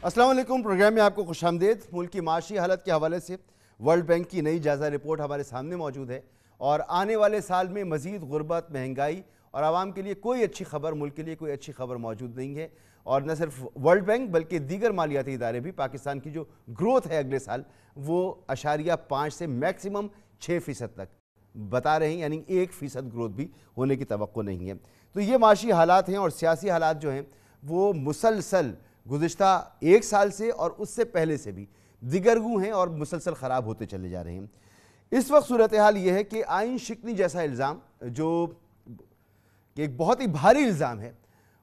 السلام علیکم، پروگرام میں آپ کو خوش آمدید۔ ملک کی معاشی حالت کے حوالے سے ورلڈ بینک کی نئی جائزہ رپورٹ ہمارے سامنے موجود ہے، اور آنے والے سال میں مزید غربت، مہنگائی اور عوام کے لیے کوئی اچھی خبر، ملک کے لیے کوئی اچھی خبر موجود نہیں ہے۔ اور نہ صرف ورلڈ بینک بلکہ دیگر مالیاتی ادارے بھی پاکستان کی جو گروتھ ہے اگلے سال وہ 0.5 سے میکسیمم 6% تک بتا رہے ہیں، یعنی 1% گروتھ بھی ہونے کی توقع نہیں ہے۔ تو یہ معاشی حالات ہیں اور سیاسی حالات جو ہیں وہ مسلسل گزشتہ 1 سال سے اور اس سے پہلے سے بھی دگرگوں ہیں اور مسلسل خراب ہوتے چلے جا رہے ہیں۔ اس وقت صورتحال یہ ہے کہ آئین شکنی جیسا الزام، جو کہ ایک بہت ہی بھاری الزام ہے،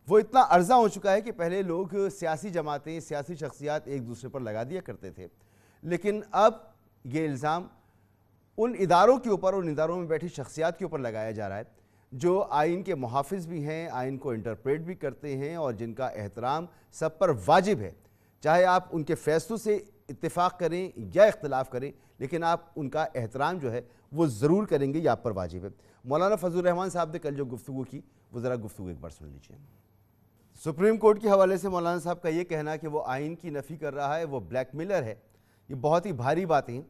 وہ اتنا عرضہ ہو چکا ہے کہ پہلے لوگ سیاسی جماعتیں، سیاسی شخصیات ایک دوسرے پر لگا دیا کرتے تھے، لیکن اب یہ الزام ان اداروں کے اوپر، ان اداروں میں بیٹھی شخصیات کے اوپر لگایا جا رہا ہے جو آئین کے محافظ بھی ہیں، آئین کو انٹرپریٹ بھی کرتے ہیں اور جن کا احترام سب پر واجب ہے، چاہے آپ ان کے فیصلوں سے اتفاق کریں یا اختلاف کریں، لیکن آپ ان کا احترام جو ہے وہ ضرور کریں گے، یہ آپ پر واجب ہے۔ مولانا فضل الرحمان صاحب نے کل جو گفتگو کی وہ ذرا گفتگو ایک بار سن لیجیے۔ سپریم کورٹ کے حوالے سے مولانا صاحب کا یہ کہنا کہ وہ آئین کی نفی کر رہا ہے، وہ بلیک میلر ہے، یہ بہت ہی بھاری باتیں ہیں،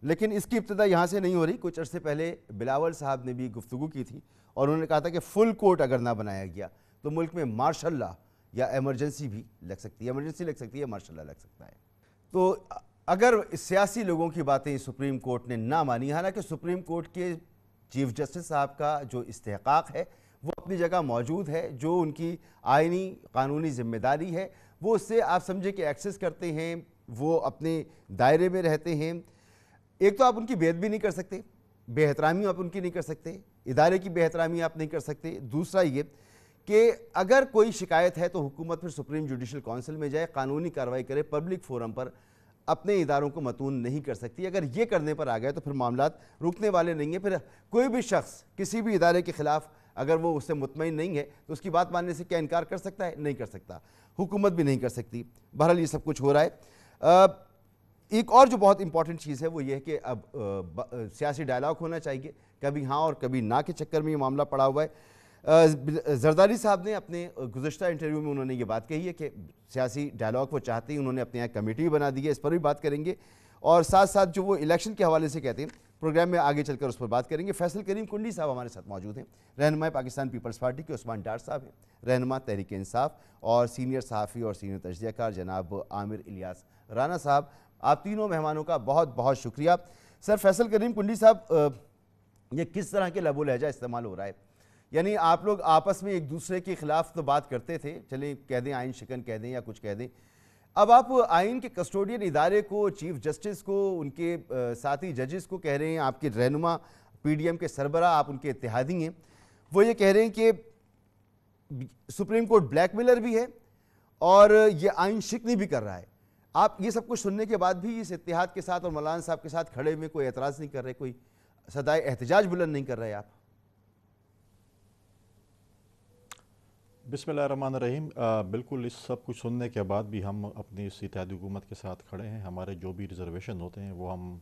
لیکن اس کی ابتدا یہاں سے نہیں ہو رہی۔ کچھ عرصے پہلے بلاول صاحب نے بھی گفتگو کی تھی اور انہوں نے کہا تھا کہ فل کورٹ اگر نہ بنایا گیا تو ملک میں مارشل لا یا ایمرجنسی بھی لگ سکتی ہے، ایمرجنسی لگ سکتی ہے، مارشل لا لگ سکتا ہے۔ تو اگر سیاسی لوگوں کی باتیں سپریم کورٹ نے نہ مانی، حالانکہ سپریم کورٹ کے چیف جسٹس صاحب کا جو استحقاق ہے وہ اپنی جگہ موجود ہے، جو ان کی آئینی قانونی ذمہ داری ہے، وہ اس سے آپ سمجھے کہ ایکسس کرتے ہیں، وہ اپنے دائرے میں رہتے ہیں۔ ایک تو آپ ان کی بیعت بھی نہیں کر سکتے، بے احترامی آپ ان کی نہیں کر سکتے، ادارے کی بے احترامی آپ نہیں کر سکتے۔ دوسرا یہ کہ اگر کوئی شکایت ہے تو حکومت پھر سپریم جوڈیشل کونسل میں جائے، قانونی کارروائی کرے، پبلک فورم پر اپنے اداروں کو متون نہیں کر سکتی۔ اگر یہ کرنے پر آ گئے تو پھر معاملات رکنے والے نہیں ہیں۔ پھر کوئی بھی شخص کسی بھی ادارے کے خلاف اگر وہ اس سے مطمئن نہیں ہے تو اس کی بات ماننے سے کیا انکار کر سکتا ہے؟ نہیں کر سکتا، حکومت بھی نہیں کر سکتی۔ بہرحال یہ سب کچھ ہو رہا ہے۔ ایک اور جو بہت امپورٹنٹ چیز ہے وہ یہ ہے کہ اب سیاسی ڈائلاگ ہونا چاہیے، کبھی ہاں اور کبھی نہ کے چکر میں یہ معاملہ پڑا ہوا ہے۔ زرداری صاحب نے اپنے گزشتہ انٹرویو میں انہوں نے یہ بات کہی ہے کہ سیاسی ڈائلاگ وہ چاہتے ہیں، انہوں نے اپنے یہاں کمیٹی بھی بنا دی ہے، اس پر بھی بات کریں گے، اور ساتھ ساتھ جو وہ الیکشن کے حوالے سے کہتے ہیں پروگرام میں آگے چل کر اس پر بات کریں گے۔ فیصل کریم کنڈی صاحب ہمارے ساتھ موجود ہیں، رہنما پاکستان پیپلز پارٹی کے عثمان ڈار صاحب ہیں، رہنما تحریک انصاف، اور سینئر صحافی اور سینئر تجزیہ کار جناب عامر الیاس رانا صاحب۔ آپ تینوں مہمانوں کا بہت بہت شکریہ۔ سر فیصل کریم کنڈی صاحب، یہ کس طرح کے لب و لہجہ استعمال ہو رہا ہے؟ یعنی آپ لوگ آپس میں ایک دوسرے کے خلاف تو بات کرتے تھے، چلیں کہہ دیں آئین شکن کہہ دیں یا کچھ کہہ دیں، اب آپ آئین کے کسٹوڈین ادارے کو، چیف جسٹس کو، ان کے ساتھی ججز کو کہہ رہے ہیں، آپ کے رہنما پی ڈی ایم کے سربراہ، آپ ان کے اتحادی ہیں، وہ یہ کہہ رہے ہیں کہ سپریم کورٹ بلیک میلر بھی ہے اور یہ آئین شکنی بھی کر رہا ہے۔ آپ یہ سب کچھ سننے کے بعد بھی اس اتحاد کے ساتھ اور مولانا صاحب کے ساتھ کھڑے ہوئے کوئی اعتراض نہیں کر رہے، کوئی صدائے احتجاج بلند نہیں کر رہے آپ؟ بسم اللہ الرحمن الرحیم۔ بالکل اس سب کچھ سننے کے بعد بھی ہم اپنی اس اتحادی حکومت کے ساتھ کھڑے ہیں۔ ہمارے جو بھی ریزرویشن ہوتے ہیں وہ ہم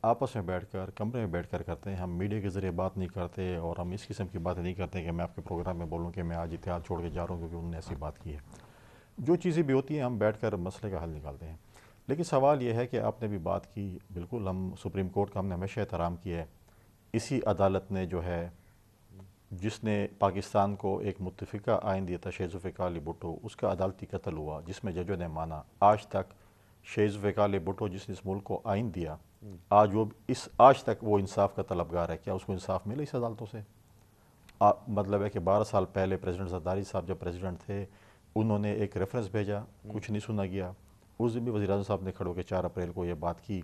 آپس میں بیٹھ کر، کمرے میں بیٹھ کر کرتے ہیں۔ ہم میڈیا کے ذریعے بات نہیں کرتے اور ہم اس قسم کی باتیں نہیں کرتے کہ میں آپ کے پروگرام میں بولوں کہ میں آج اتحاد چھوڑ کے جا رہا ہوں کیونکہ انہوں نے ایسی بات کی ہے۔ جو چیزیں بھی ہوتی ہیں ہم بیٹھ کر مسئلے کا حل نکالتے ہیں۔ لیکن سوال یہ ہے کہ آپ نے بھی بات کی، بالکل ہم سپریم کورٹ کا ہم نے ہمیشہ احترام کیا ہے۔ اسی عدالت نے جو ہے، جس نے پاکستان کو ایک متفقہ آئین دیا تھا شیخ ذوالفقار علی بھٹو، اس کا عدالتی قتل ہوا جس میں ججوں نے مانا۔ آج تک شیخ ذوالفقار علی بھٹو جس نے اس ملک کو آئین دیا، آج تک وہ انصاف کا طلبگار ہے۔ کیا اس کو انصاف ملے اس عدالتوں سے؟ مطلب ہے کہ 12 سال پہلے پریزیڈنٹ زرداری صاحب جب پریزیڈنٹ تھے، انہوں نے ایک ریفرنس بھیجا، کچھ نہیں سنا گیا۔ اس دن بھی وزیر اعظم صاحب نے کھڑے ہو کے 4 اپریل کو یہ بات کی،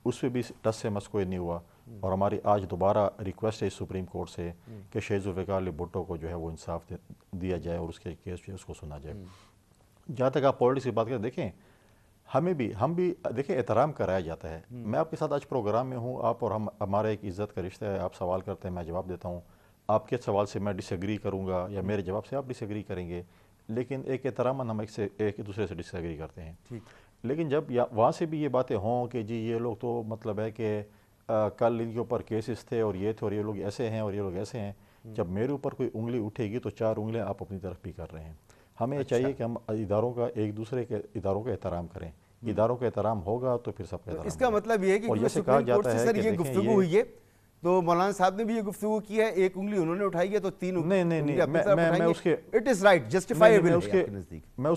اس پہ بھی ٹس سے مس کوئی نہیں ہوا۔ اور ہماری آج دوبارہ ریکویسٹ ہے سپریم کورٹ سے کہ شیخ ذوالفقار علی بھٹو کو جو ہے وہ انصاف دیا جائے اور اس کے کیس جو اس کو سنا جائے۔ جہاں تک آپ پالیٹکس کی بات کریں، دیکھیں ہم بھی دیکھیں احترام کرایا جاتا ہے۔ میں آپ کے ساتھ آج پروگرام میں ہوں، آپ اور ہمارا ایک عزت کا رشتہ ہے، آپ سوال کرتے ہیں میں جواب دیتا ہوں، آپ کے سوال سے میں ڈس ایگری کروں گا یا میرے جواب سے آپ ڈس ایگری کریں گے، لیکن ایک احترام ہم ایک دوسرے سے ڈس ایگری کرتے ہیں۔ لیکن جب وہاں سے بھی یہ باتیں ہوں کہ جی یہ لوگ تو مطلب ہے کہ کل ان کے اوپر کیسز تھے اور یہ تھے اور یہ لوگ ایسے ہیں اور یہ لوگ ایسے ہیں، جب میرے اوپر کوئی انگلی اٹھے گی تو 4 انگلیاں آپ اپنی طرف بھی کر رہے ہیں۔ ہمیں چاہیے کہ ہم اداروں کا ایک دوسرے کے اداروں کا احترام کریں. اداروں کا احترام ہوگا تو پھر سب کا احترام. اس کا مطلب یہ ہے کہ سپریم کورٹ سے سر یہ گفتگو ہوئی ہے تو مولانا صاحب نے بھی یہ گفتگو کی ہے, ایک انگلی انہوں نے اٹھائی ہے تو تین انگلی اپنی طرف اٹھائیں گے. اٹ از رائٹ, جسٹیفائیبل ہے آپ کے نزدیک. میں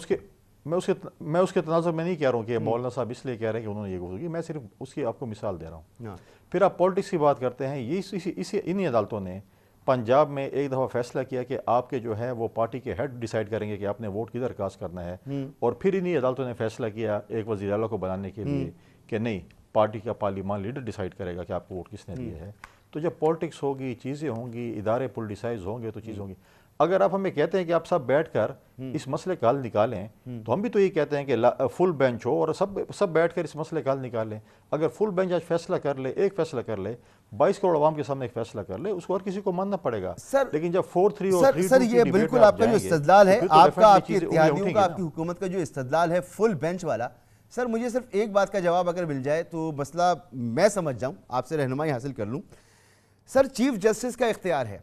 اس کے تناظر میں نہیں کہہ رہا ہوں کہ مولانا صاحب اس لیے کہہ رہے ہیں کہ انہوں نے یہ گفتگو کی, میں صرف اس کی آپ کو مثال دے رہا ہوں. پھر آپ پالیٹکس کی بات کرتے ہیں, یہ انہی عدالتوں نے پنجاب میں ایک دفعہ فیصلہ کیا کہ آپ کے جو ہے وہ پارٹی کے ہیڈ ڈیسائیڈ کریں گے کہ آپ نے ووٹ کدھر کاسٹ کرنا ہے, اور پھر انہی عدالتوں نے فیصلہ کیا ایک وزیر اعلیٰ کو بنانے کے لیے کہ نہیں, پارٹی کا پارلیمان لیڈر ڈیسائیڈ کرے گا کہ آپ کو ووٹ کس نے دیا ہے. تو جب پالیٹکس ہوگی, چیزیں ہوں گی, ادارے پولیٹیسائز ہوں گے تو چیزیں ہوں گی. اگر آپ ہمیں کہتے ہیں کہ آپ سب بیٹھ کر اس مسئلے کا حل نکالیں تو ہم بھی تو یہ کہتے ہیں کہ فل بینچ ہو اور سب بیٹھ کر اس مسئلے کا حل نکالیں. اگر فل بینچ آج فیصلہ کر لے, ایک فیصلہ کر لے, 22 کروڑ عوام کے سامنے ایک فیصلہ کر لے, اس کو اور کسی کو ماننا پڑے گا. لیکن جب 4-3 اور 3-2 سر یہ بالکل آپ کا جو استدلال ہے, آپ کا, آپ کی اتحادیوں کا, آپ کی حکومت کا جو استدلال ہے فل بینچ والا, سر مجھے صرف ایک بات کا جواب اگر مل جائے تو مسئلہ میں سمجھ جاؤں, آپ سے رہنمائی حاصل کر لوں. سر چیف جسٹس کا اختیار ہے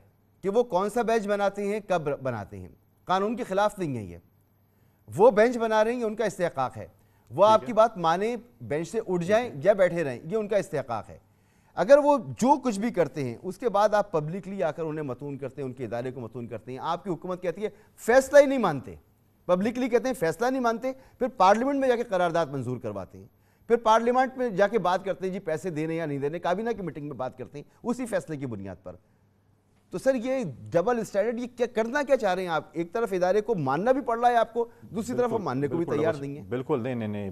کہ وہ کون سا بینچ بناتے ہیں, کب بناتے ہیں, قانون کے خلاف نہیں ہے یہ. وہ بینچ بنا رہے ہیں, یہ ان کا استحقاق ہے. وہ آپ کی بات مانیں, بینچ سے اٹھ جائیں یا بیٹھے رہیں, یہ ان کا استحقاق ہے. اگر وہ جو کچھ بھی کرتے ہیں اس کے بعد آپ پبلکلی آ کر انہیں متون کرتے ہیں, ان کے ادارے کو متون کرتے ہیں. آپ کی حکومت کہتی ہے فیصلہ ہی نہیں مانتے, پبلکلی کہتے ہیں فیصلہ نہیں مانتے, پھر پارلیمنٹ میں جا کے قرارداد منظور کرواتے ہیں, پھر پارلیمنٹ میں جا کے بات کرتے ہیں جی پیسے دینے یا نہیں دینے, کابینہ کی میٹنگ میں بات کرتے ہیں اسی فیصلے کی بنیاد پر. تو سر یہ ڈبل اسٹینڈرڈ, یہ کیا کرنا کیا چاہ رہے ہیں آپ؟ ایک طرف ادارے کو ماننا بھی پڑ رہا ہے آپ کو, دوسری طرف ہم ماننے کو بھی تیار نہیں ہیں. بالکل نہیں,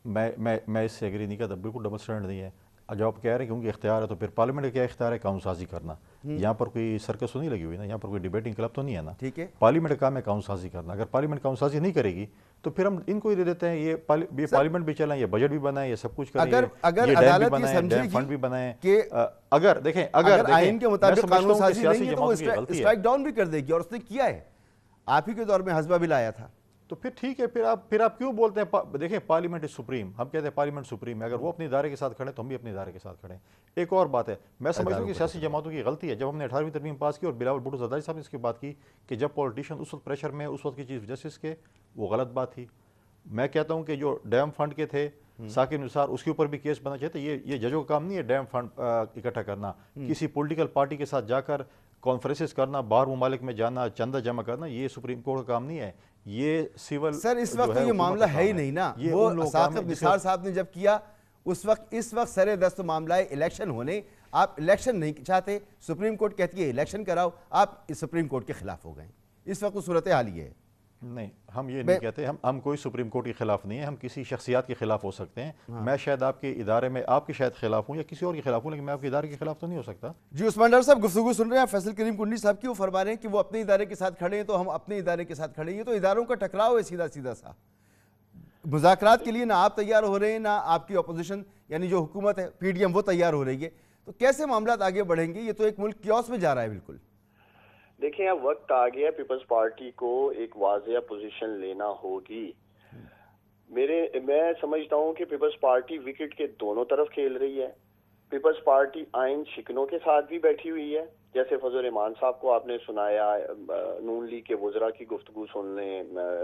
میں اس سے ایگری نہیں کرتا. بالکل ڈبل اسٹینڈرڈ نہیں ہے. جب آپ کہہ رہے ہیں کہ ان کے اختیار ہے تو پھر پارلیمنٹ کا کیا اختیار ہے؟ قانون سازی کرنا. یہاں پر کوئی سرکس تو نہیں لگی ہوئی نا, یہاں پر کوئی ڈیبیٹنگ کلب تو نہیں ہے نا. ٹھیک ہے, پارلیمنٹ کا کام ہے قانون سازی کرنا. اگر پارلیمنٹ قانون سازی نہیں کرے گی تو پھر ہم ان کو ہی دے دیتے ہیں, یہ پارلیمنٹ بھی چلائیں, یہ بجٹ بھی بنائیں, یہ سب کچھ کریں, اگر عدالت یہ سمجھے گی فنڈ بھی بنائیں کہ اگر دیکھیں آئین کے مطابق قانون سازی نہیں ہے تو وہ اسٹرائک ڈاؤن بھی کر دے گی, اور اس نے کیا ہے. آپ ہی کے دور میں حزبہ بل آیا تھا. تو پھر ٹھیک ہے, پھر آپ کیوں بولتے ہیں؟ دیکھیں پارلیمنٹ از سپریم, ہم کہتے ہیں پارلیمنٹ سپریم ہے. اگر وہ اپنے ادارے کے ساتھ کھڑے تو ہم بھی اپنے ادارے کے ساتھ کھڑے ہیں. ایک اور بات ہے, میں سمجھتا ہوں کہ سیاسی جماعتوں کی غلطی ہے. جب ہم نے 18ویں ترمیم پاس کی اور بلاول بھٹو زرداری صاحب نے اس کی بات کی کہ جب پولیٹیشین اس وقت پریشر میں, اس وقت کے چیف جسٹس کے, وہ غلط بات تھی. میں کہتا ہوں کہ جو ڈیم فنڈ کے تھے ثاقب نثار, اس کے اوپر بھی کیس بنا چاہیے. یہ ججوں کا کام نہیں ہے ڈیم فنڈ اکٹھا کرنا, کسی پولیٹیکل پارٹی کے ساتھ جا کر کانفرنسز کرنا, باہر ممالک میں جانا, چندہ جمع کرنا, یہ سپریم کورٹ کا کام نہیں ہے. یہ سیول سر اس وقت یہ معاملہ ہے ہی نہیں نا. وہ ثاقب نثار صاحب نے جب کیا اس وقت سر دست معاملہ ہے الیکشن ہونے. آپ الیکشن نہیں چاہتے, سپریم کورٹ کہتی ہے الیکشن کراؤ, آپ سپریم کورٹ کے خلاف ہو گئے. اس وقت وہ صورتحال یہ ہے. نہیں, ہم یہ نہیں کہتے, ہم کوئی سپریم کورٹ کے خلاف نہیں ہیں, ہم کسی شخصیات کے خلاف ہو سکتے ہیں. میں شاید آپ کے ادارے میں آپ کے شاید خلاف ہوں یا کسی اور کے خلاف ہوں, لیکن میں آپ کے ادارے کے خلاف تو نہیں ہو سکتا. جی عثمان ڈار صاحب گفتگو سن رہے ہیں فیصل کریم کنڈی صاحب کی. وہ فرما رہے ہیں کہ وہ اپنے ادارے کے ساتھ کھڑے ہیں تو ہم اپنے ادارے کے ساتھ کھڑے ہیں. یہ تو اداروں کا ٹکراؤ ہے سیدھا سا. مذاکرات کے لیے نہ آپ تیار ہو رہے ہیں نہ آپ کی اپوزیشن یعنی جو حکومت ہے پی ڈی ایم وہ تیار ہو رہی ہے. تو کیسے معاملات آگے بڑھیں گے؟ یہ تو ایک ملک کیوس میں جا رہا ہے. بالکل دیکھیں اب وقت آ گیا, پیپلز پارٹی کو ایک واضح پوزیشن لینا ہوگی. میں سمجھتا ہوں کہ پیپلز پارٹی وکٹ کے دونوں طرف کھیل رہی ہے. پیپلز پارٹی آئین شکنوں کے ساتھ بھی بیٹھی ہوئی ہے, جیسے فضل الرحمان صاحب کو آپ نے سنایا, نون لیگ کے وزراء کی گفتگو سن لیں,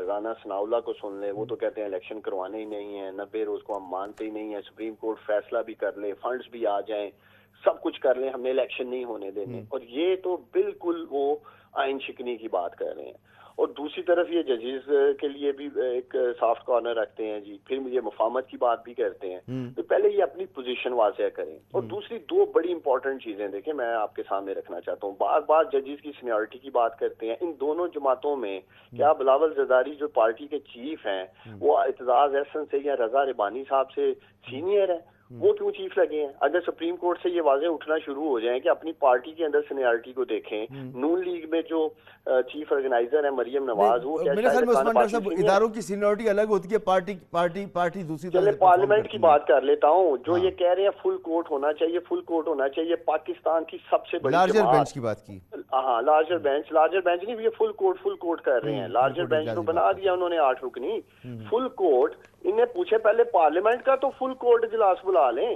رانا ثناء اللہ کو سن لیں, وہ تو کہتے ہیں الیکشن کروانے ہی نہیں ہیں, 90 روز کو ہم مانتے ہی نہیں ہیں, سپریم کورٹ فیصلہ بھی کر لے, فنڈز بھی آ جائیں, سب کچھ کر لیں, ہم نے الیکشن نہیں ہونے دینے. اور یہ تو بالکل وہ آئین شکنی کی بات کر رہے ہیں. اور دوسری طرف یہ ججز کے لیے بھی ایک سافٹ کارنر رکھتے ہیں جی, پھر یہ مفاہمت کی بات بھی کرتے ہیں. تو پہلے یہ اپنی پوزیشن واضح کریں. اور دوسری دو بڑی امپورٹنٹ چیزیں دیکھیں میں آپ کے سامنے رکھنا چاہتا ہوں. بار بار ججز کی سینیورٹی کی بات کرتے ہیں. ان دونوں جماعتوں میں کیا بلاول زرداری جو پارٹی کے چیف ہیں وہ اعتزاز احسن سے یا رضا ربانی صاحب سے سینئر ہیں؟ وہ کیوں چیف لگے ہیں؟ اگر سپریم کورٹ سے یہ واضح اٹھنا شروع ہو جائیں کہ اپنی پارٹی کے اندر سینیارٹی کو دیکھیں. نون لیگ میں جو چیف آرگنائزر ہے مریم نواز, وہ میرے خیال میں عثمان ڈار صاحب اداروں کی سینیورٹی الگ ہوتی ہے, پارٹی دوسری طرح. چلے پارلیمنٹ کی بات کر لیتا ہوں, جو یہ کہہ رہے ہیں فل کورٹ ہونا چاہیے, فل کورٹ ہونا چاہیے. پاکستان کی سب سے بڑی لارجر بینچ کی بات کی. ہاں لارجر بینچ نہیں, یہ فل کورٹ کر رہے ہیں. لارجر بینچ تو بنا دیا انہوں نے 8 رکنی. فل کورٹ انہیں پوچھے پہلے پارلیمنٹ کا تو فل کورٹ اجلاس بلا لیں.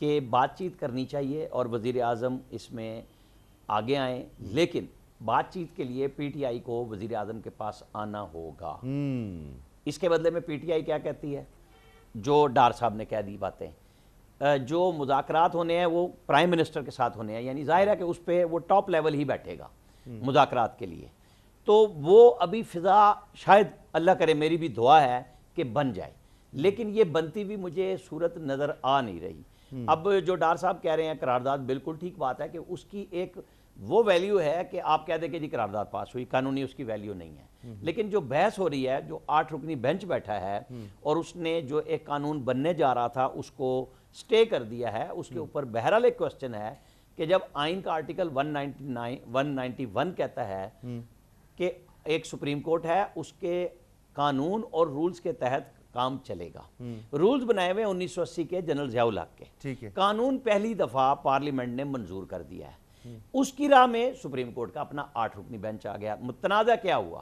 کہ بات چیت کرنی چاہیے اور وزیر اعظم اس میں آگے آئیں، لیکن بات چیت کے لیے پی ٹی آئی کو وزیر اعظم کے پاس آنا ہوگا۔ اس کے بدلے میں پی ٹی آئی کیا کہتی ہے؟ جو ڈار صاحب نے کہہ دی باتیں، جو مذاکرات ہونے ہیں وہ پرائم منسٹر کے ساتھ ہونے ہیں، یعنی ظاہر ہے کہ اس پہ وہ ٹاپ لیول ہی بیٹھے گا مذاکرات کے لیے، تو وہ ابھی فضا شاید اللہ کرے، میری بھی دعا ہے کہ بن جائے، لیکن یہ بنتی بھی مجھے صورت نظر آ نہیں رہی۔ اب جو ڈار صاحب کہہ رہے ہیں قرارداد، بالکل ٹھیک بات ہے کہ اس کی ایک وہ ویلیو ہے کہ آپ کہہ دیں کہ جی قرارداد پاس ہوئی، قانونی اس کی ویلیو نہیں ہے، لیکن جو بحث ہو رہی ہے، جو 8 رکنی بینچ بیٹھا ہے اور اس نے جو ایک قانون بننے جا رہا تھا اس کو سٹے کر دیا ہے، اس کے اوپر بہرحال ایک کوسچن ہے کہ جب آئین کا آرٹیکل 191 کہتا ہے کہ ایک سپریم کورٹ ہے، اس کے قانون اور رولز کے تحت کام چلے گا۔ رولز بنائے ہوئے 1980 کے جنرل ضیاء الحق کے، قانون پہلی دفعہ پارلیمنٹ نے منظور کر دیا ہے، اس کی راہ میں سپریم کورٹ کا اپنا 8 رکنی بینچ آ گیا۔ متنازع کیا ہوا؟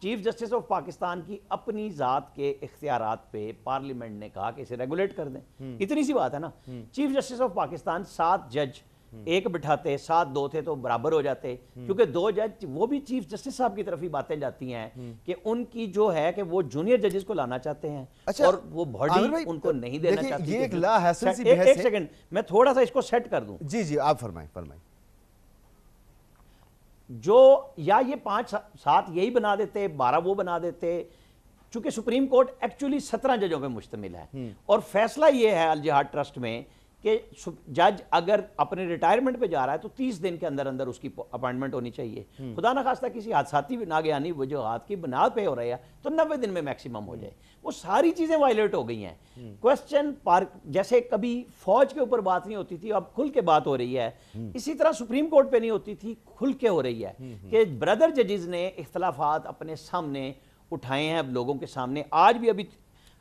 چیف جسٹس آف پاکستان کی اپنی ذات کے اختیارات پہ پارلیمنٹ نے کہا کہ اسے ریگولیٹ کر دیں، اتنی سی بات ہے نا۔ چیف جسٹس آف پاکستان 7 جج ایک بٹھاتے، 7 2 تھے تو برابر ہو جاتے، کیونکہ 2 جج وہ بھی چیف جسٹس صاحب کی طرف ہی باتیں جاتی ہیں کہ ان کی جو ہے کہ وہ جونیئر ججز کو لانا چاہتے ہیں اور وہ باڈی ان کو نہیں دینا چاہتی۔ یہ ایک لا حاصل سی بحث ہے۔ ایک سیکنڈ میں تھوڑا سا اس کو سیٹ کر دوں۔ جی آپ فرمائیں۔ جو یا یہ 5 7 یہی بنا دیتے، 12 وہ بنا دیتے، چونکہ سپریم کورٹ ایکچولی 17 ججوں پہ مشتمل ہے اور فیصلہ یہ ہے الجہاد ٹرسٹ میں کہ جج اگر اپنے ریٹائرمنٹ پہ جا رہا ہے تو 30 دن کے اندر اندر اس کی اپائنٹمنٹ ہونی چاہیے۔ خدا نخواستہ کسی حادثاتی ناگہانی وجوہات کی بنیاد پہ ہو رہا ہے تو 90 دن میں میکسیمم ہو جائے۔ وہ ساری چیزیں وائلیٹ ہو گئی ہیں۔ کوسچن جیسے کبھی فوج کے اوپر بات نہیں ہوتی تھی، اب کھل کے بات ہو رہی ہے، اسی طرح سپریم کورٹ پہ نہیں ہوتی تھی، کھل کے ہو رہی ہے کہ بردر ججز نے اختلافات اپنے سامنے اٹھائے ہیں اب لوگوں کے سامنے۔ آج بھی ابھی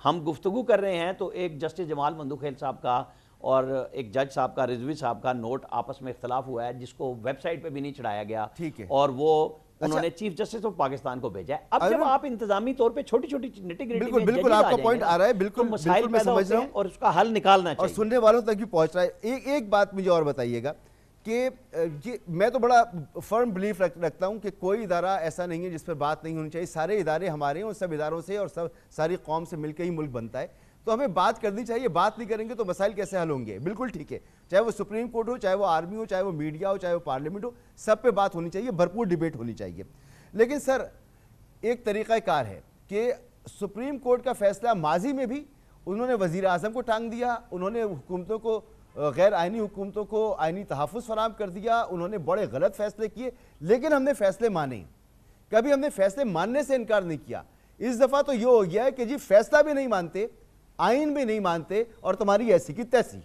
ہم گفتگو کر رہے ہیں تو ایک جسٹس جمال مندوخیل صاحب کا اور ایک جج صاحب کا، رضوی صاحب کا نوٹ آپس میں اختلاف ہوا ہے جس کو ویب سائٹ پہ بھی نہیں چڑھایا گیا اور وہ انہوں نے چیف جسٹس آف پاکستان کو بھیجا ہے۔ اب جب آپ انتظامی طور پہ چھوٹی چھوٹی نٹی گریٹی میں بالکل آپ کا پوائنٹ آ رہا ہے، بالکل مسائل پیدا ہوتے ہیں اور اس کا حل نکالنا چاہیے اور سننے والوں تک بھی پہنچ رہا ہے۔ ایک بات مجھے اور بتائیے گا کہ میں تو بڑا فرم بلیف رکھتا ہوں کہ کوئی ادارہ ایسا نہیں ہے جس پر بات نہیں ہونی چاہیے، سارے ادارے ہمارے ہیں اور سب اداروں سے اور ساری قوم سے مل کے ہی ملک بنتا ہے، تو ہمیں بات کرنی چاہیے۔ بات نہیں کریں گے تو مسائل کیسے حل ہوں گے؟ بالکل ٹھیک ہے، چاہے وہ سپریم کورٹ ہو، چاہے وہ آرمی ہو، چاہے وہ میڈیا ہو، چاہے وہ پارلیمنٹ ہو، سب پہ بات ہونی چاہیے، بھرپور ڈیبیٹ ہونی چاہیے۔ لیکن سر ایک طریقہ کار ہے کہ سپریم کورٹ کا فیصلہ ماضی میں بھی انہوں نے وزیر اعظم کو ٹانگ دیا، انہوں نے حکومتوں کو، غیر آئینی حکومتوں کو آئینی تحفظ فراہم کر دیا، انہوں نے بڑے غلط فیصلے کیے، لیکن ہم نے فیصلے مانے، کبھی ہم نے فیصلے ماننے سے انکار نہیں کیا۔ اس دفعہ تو یہ ہو گیا ہے کہ جی فیصلہ بھی نہیں مانتے، آئین بھی نہیں مانتے اور تمہاری ایسی کی تیسی۔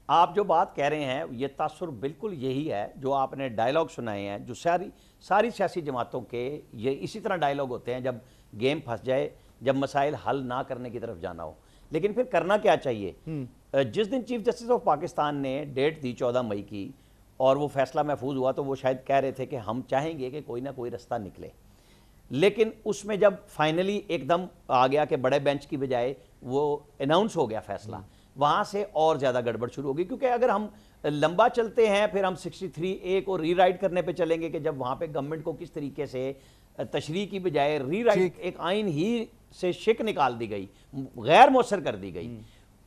آپ جو بات کہہ رہے ہیں یہ تاثر بالکل یہی ہے جو آپ نے ڈائلاگ سنائے ہیں، جو ساری سیاسی جماعتوں کے یہ اسی طرح ڈائلاگ ہوتے ہیں جب گیم پھنس جائے، جب مسائل حل نہ کرنے کی طرف جانا ہو۔ لیکن پھر کرنا کیا چاہیے؟ جس دن چیف جسٹس آف پاکستان نے ڈیٹ دی 14 مئی کی اور وہ فیصلہ محفوظ ہوا تو وہ شاید کہہ رہے تھے کہ ہم چاہیں گے کہ کوئی نہ کوئی رستہ نکلے، لیکن اس میں جب فائنلی ایک دم آ گیا کہ بڑے بینچ کی بجائے وہ اناؤنس ہو گیا فیصلہ، وہاں سے اور زیادہ گڑبڑ شروع ہوگی، کیونکہ اگر ہم لمبا چلتے ہیں پھر ہم 63A کو ری رائٹ کرنے پہ چلیں گے کہ جب وہاں پہ گورنمنٹ کو کس طریقے سے تشریح کی بجائے ری رائٹ ایک آئین ہی سے شک نکال دی گئی، غیر مؤثر کر دی گئی،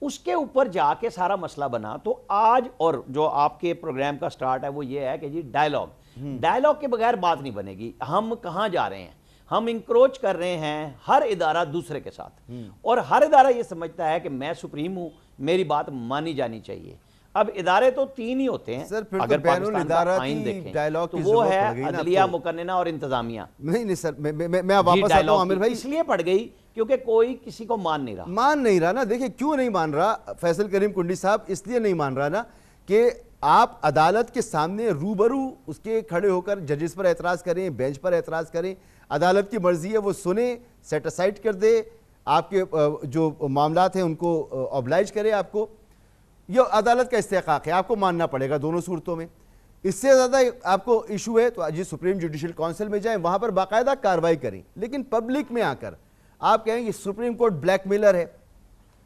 اس کے اوپر جا کے سارا مسئلہ بنا۔ تو آج اور جو آپ کے پروگرام کا سٹارٹ ہے وہ یہ ہے کہ جی ڈائلاگ کے بغیر بات نہیں بنے گی۔ ہم کہاں جا رہے ہیں؟ ہم انکروچ کر رہے ہیں ہر ادارہ دوسرے کے ساتھ، اور ہر ادارہ یہ سمجھتا ہے کہ میں سپریم ہوں، میری بات مانی جانی چاہیے۔ اب ادارے تو 3 ہی ہوتے ہیں، اگر پاکستان کا آئین دیکھیں تو وہ ہے عدلیہ، مقننہ اور انتظامیہ۔ نہیں سر، میں واپس آتا ہوں عامر بھائی، اس لیے پڑ گئی کیونکہ کوئی کسی کو مان نہیں رہا نا۔ دیکھیں کیوں نہیں مان رہا فیصل کریم کنڈی صاحب؟ اس لیے نہیں مان رہا نا کہ آپ عدالت کے سامنے روبرو اس کے کھڑے ہو کر ججز پر اعتراض کریں، بینچ پر اعتراض کریں، عدالت کی مرضی ہے وہ سنیں، سیٹ اسائڈ کر دے، آپ کے جو معاملات ہیں ان کو اوبلائج کرے آپ کو۔ یہ عدالت کا استحقاق ہے، آپ کو ماننا پڑے گا دونوں صورتوں میں۔ اس سے زیادہ آپ کو ایشو ہے تو جی سپریم جوڈیشل کونسل میں جائیں، وہاں پر باقاعدہ کارروائی کریں، لیکن پبلک میں آ کر آپ کہیں کہ سپریم کورٹ بلیک میلر ہے،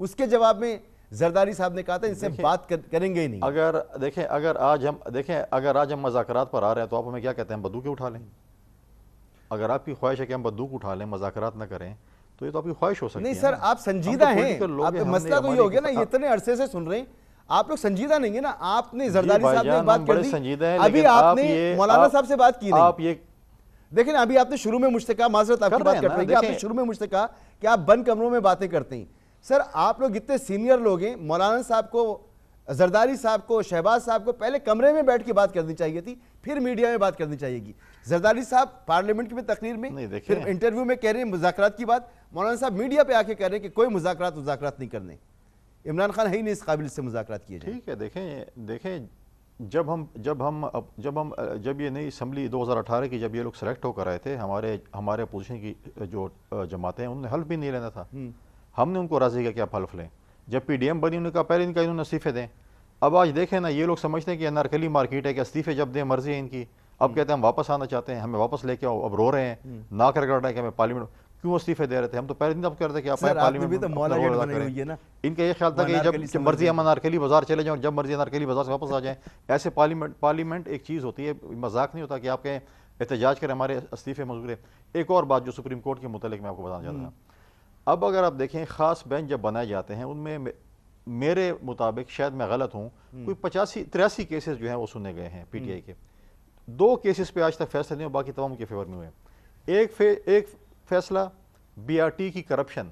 اس کے جواب میں زرداری صاحب نے کہا تھا ان سے بات کریں گے ہی نہیں. اگر آج ہم مذاکرات پر آ رہے ہیں تو آپ ہمیں کیا کہتے ہیں, بندوقیں اٹھا لیں؟ اگر آپ کی خواہش ہے کہ ہم بندوق اٹھا لیں, مذاکرات نہ کریں, تو یہ تو آپ کی خواہش ہو سکتی ہے. نہیں سر, آپ سنجیدہ ہیں, مسئلہ تو یہ ہو گیا نا, یہ اتنے عرصے سے سن رہے ہیں, آپ لوگ سنجیدہ نہیں ہیں نا. آپ نے زرداری صاحب نے بات کر دی, ابھی آپ نے مولانا صاحب سے بات کی نہیں. دیکھیں ابھی آپ نے شروع میں مجھ سے کہا, معذرت آپ کی بات کرتے ہیں, آپ نے شروع میں مجھ سے کہا کہ آپ بند کمروں میں باتیں کرتے ہیں. سر آپ لوگ اتنے سینئر لوگ ہیں, مولانا صاحب کو, زرداری صاحب کو, شہباز صاحب کو پہلے کمرے میں بیٹھ کے بات کرنی چاہیے تھی, پھر میڈیا میں بات کرنی چاہیے گی. زرداری صاحب پارلیمنٹ کی بھی تقریر میں, پھر انٹرویو میں کہہ رہے ہیں مذاکرات کی بات, مولانا صاحب میڈیا پہ آ کے کہہ رہے ہیں کہ کوئی مذاکرات نہیں کرنے. عمران خان ہے ہی نہیں اس قابل سے مذاکرات کیے جائیں. ٹھیک ہے, دیکھیں جب یہ نئی اسمبلی 2018 کی جب یہ لوگ سلیکٹ ہو کر آئے تھے, ہمارے اپوزیشن کی جو جماعتیں ہیں, انہوں نے حلف بھی نہیں لینا تھا. ہم نے ان کو راضی کیا کہ آپ حلف لیں. جب پی ڈی ایم بنی, انہوں نے کہا پہلے ان کا انہوں نے استعفے دیں. اب آج دیکھیں نا, یہ لوگ سمجھتے ہیں کہ انارکلی مارکیٹ ہے کہ استعفے جب دیں مرضی ہے ان کی. اب کہتے ہیں ہم واپس آنا چاہتے ہیں, ہمیں واپس لے کے آؤ. اب رو رہے ہیں, ناک رگڑ رہے ہیں کہ ہمیں پارلیمنٹ کیوں استعفے دے رہے تھے. ہم تو پہلے دن اب کہتے ہیں کہ آپ پارلیمنٹ میں. ان کا یہ خیال تھا کہ جب مرضی ہم انارکلی بازار چلے جائیں اور جب مرضی انارکلی بازار سے واپس آ جائیں. ایسے پارلیمنٹ ایک چیز ہوتی ہے, مذاق نہیں ہوتا کہ آپ کہیں احتجاج کریں ہمارے استعفے منظور ہے. ایک اور بات جو سپریم کورٹ کے متعلق میں آپ کو بتانا چاہتا ہوں. اب اگر آپ دیکھیں خاص بینچ جب بنائے جاتے ہیں, ان میں میرے مطابق, شاید میں غلط ہوں, کوئی 83 کیسز جو ہیں وہ سنے گئے ہیں پی ٹی آئی کے. 2 کیسز پہ آج تک فیصلے نہیں ہوئے, باقی تمام کے فیور میں ہوئے. ایک فیصلہ بی آر ٹی کی کرپشن,